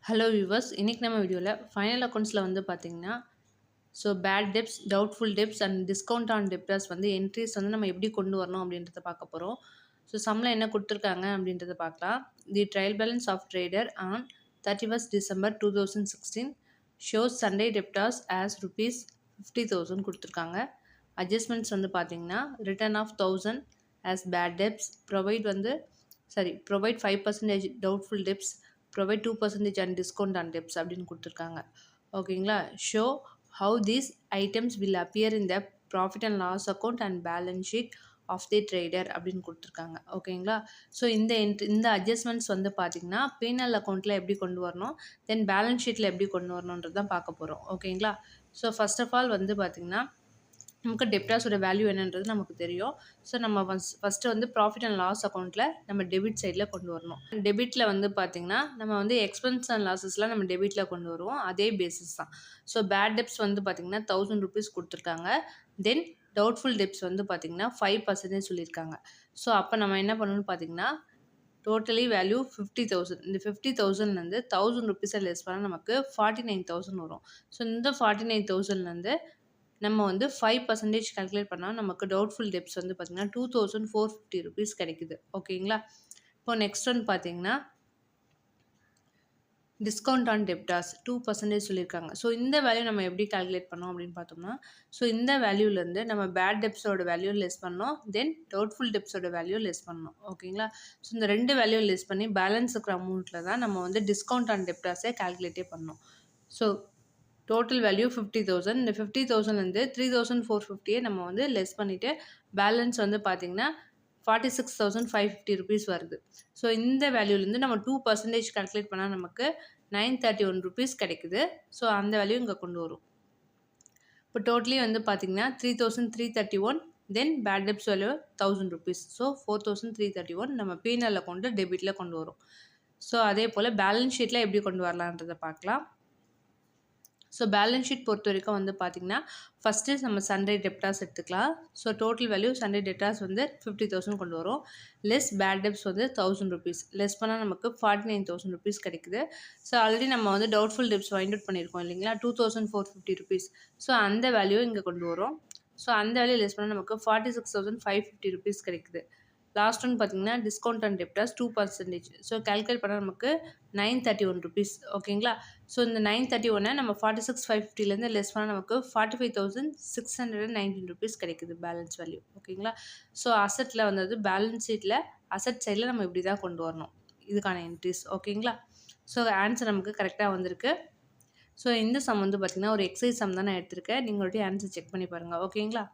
Hello viewers, இன்னைக்கு நம்ம வீடியோவில் ஃபைனல் அக்கௌண்ட்ஸில் வந்து பார்த்தீங்கன்னா, bad debts, doubtful debts and discount on debtors வந்து என்ட்ரிஸ் வந்து நம்ம எப்படி கொண்டு வரணும் அப்படின்றத பார்க்க போகிறோம். சம்மில் என்ன கொடுத்துருக்காங்க அப்படின்றத பார்க்கலாம். The trial balance of trader on 31st December 2016 shows sundry debtors as rupees 50,000 கொடுத்துருக்காங்க. அட்ஜஸ்ட்மெண்ட்ஸ் வந்து பார்த்தீங்கன்னா, return of 1000 as bad debts, provide 5% doubtful debts, provide 2% and discount on debts அப்படின்னு கொடுத்துருக்காங்க. ஓகேங்களா. Show how these items will appear in the profit and loss account and balance sheet of the trader அப்படின்னு கொடுத்துருக்காங்க. ஓகேங்களா. So இந்த adjustments வந்து பார்த்திங்கன்னா P&L அக்கௌண்ட்டில் எப்படி கொண்டு வரணும், தென் பேலன்ஸ் ஷீட்டில் எப்படி கொண்டு வரணுன்றது தான் பார்க்க போகிறோம். ஓகேங்களா. ஸோ ஃபர்ஸ்ட் ஆஃப் ஆல் வந்து பார்த்திங்கன்னா நமக்கு டெப்டாஸோட வேல்யூ என்னன்றது நமக்கு தெரியும். ஸோ நம்ம ஃபஸ்ட்டு வந்து ப்ராஃபிட் அண்ட் லாஸ் அக்கௌண்ட்டில் நம்ம டெபிட் சைடில் கொண்டு வரணும். டெபிட்டில் வந்து பார்த்திங்கன்னா நம்ம வந்து எக்ஸ்பென்ஸ் அண்ட் லாஸஸ்லாம் நம்ம டெபிட்டில் கொண்டு வருவோம். அதே பேசிஸ் தான். ஸோ பேட் டெப்ட்ஸ் வந்து பார்த்திங்கன்னா 1000 rupees கொடுத்துருக்காங்க. தென் டவுட்ஃபுல் டெப்ட்ஸ் வந்து பார்த்திங்கன்னா 5% சொல்லியிருக்காங்க. ஸோ அப்போ நம்ம என்ன பண்ணணும்னு பார்த்திங்கன்னா டோட்டலி வேல்யூ 50,000. இந்த 50,000லேருந்து 1000 rupees லெஸ் பண்ணால் நமக்கு 49,000 வரும். ஸோ இந்த 49,000லேருந்து நம்ம வந்து 5% கால்குலேட் பண்ணால் நமக்கு டவுட்ஃபுல் டெப்ட்ஸ் வந்து பார்த்திங்கன்னா 2,450 rupees கிடைக்குது. ஓகேங்களா. இப்போ நெக்ஸ்ட் ஒன் பார்த்திங்கன்னா டிஸ்கவுண்ட் ஆன் டெப்டார்ஸ் 2% சொல்லியிருக்காங்க. ஸோ இந்த வேல்யூ நம்ம எப்படி கால்குலேட் பண்ணோம் அப்படின்னு பார்த்தோம்னா, ஸோ இந்த வேல்யூலேருந்து நம்ம பேட் டெப்ட்ஸோட வேல்யூ லெஸ் பண்ணோம், தென் டவுட்ஃபுல் டெப்ட்ஸோட வேல்யூ லெஸ் பண்ணோம். ஓகேங்களா. ஸோ இந்த ரெண்டு வேல்யூ லெஸ் பண்ணி பேலன்ஸ் இருக்கிற அமௌண்ட்டில் தான் நம்ம வந்து டிஸ்கவுண்ட் ஆன் டெப்டார்ஸே கால்குலேட்டே பண்ணோம். So total value 50,000. இந்த 50,000லேருந்து 3,450 நம்ம வந்து லெஸ் பண்ணிவிட்டு பேலன்ஸ் வந்து பார்த்திங்கன்னா 46,550 rupees வருது. ஸோ இந்த வேல்யூலேருந்து நம்ம 2% கால்குலேட் பண்ணால் நமக்கு 931 rupees கிடைக்குது. ஸோ அந்த வேல்யூ இங்கே கொண்டு வரும். இப்போ டோட்டலி வந்து பார்த்திங்கன்னா 3,331, then bad debts value 1,000 rupees. So 4,331 நம்ம P&L அக்கௌண்ட்டு டெபிட்டில் கொண்டு வரும். ஸோ அதே போல் பேலன்ஸ் ஷீட்டில் எப்படி கொண்டு வரலான்றதை பார்க்கலாம். ஸோ பேலன்ஸ் ஷீட் பொறுத்த வரைக்கும் வந்து பார்த்திங்கன்னா ஃபஸ்ட்டு நம்ம சண்டே டெப்டார்ஸ் எடுத்துக்கலாம். So total value Sunday debtors வந்து 50,000 கொண்டு வரும். லெஸ் பேட் டெப்ட்ஸ் வந்து 1,000 rupees. லெஸ் பண்ணால் நமக்கு 49,000 rupees கிடைக்குது. ஸோ ஆல்ரெடி நம்ம வந்து டவுட்ஃபுல் டெப்ட்ஸ் ஃபைண்ட் அவுட் பண்ணியிருக்கோம் இல்லைங்களா, 2,450 rupees. ஸோ அந்த வேல்யூ இங்கே கொண்டு வரும். ஸோ அந்த வேல்யூ லெஸ் பண்ணால் நமக்கு 46,550 rupees கிடைக்குது. லாஸ்ட் ஒன் பார்த்திங்கன்னா discount on debtors 2%. So calculate பண்ணால் நமக்கு 931 rupees. ஓகேங்களா. ஸோ இந்த 931 நம்ம 46,550லேருந்து லெஸ் பண்ணால் நமக்கு 45,619 rupees கிடைக்குது பேலன்ஸ் வேல்யூ. ஓகேங்களா. ஸோ அசட்டில் வந்தது பேலன்ஸ் ஷீட்டில் அசட் சைடில் நம்ம இப்படி தான் கொண்டு வரணும் இதுக்கான என்ட்ரிஸ். ஓகேங்களா. ஸோ ஆன்சர் நமக்கு கரெக்டாக வந்திருக்கு. ஸோ இந்த சம் வந்து பார்த்திங்கன்னா ஒரு எக்ஸசைஸ் சம் தான் நான் எடுத்திருக்கேன். நீங்களுடைய ஆன்சர் செக் பண்ணி பாருங்கள். ஓகேங்களா.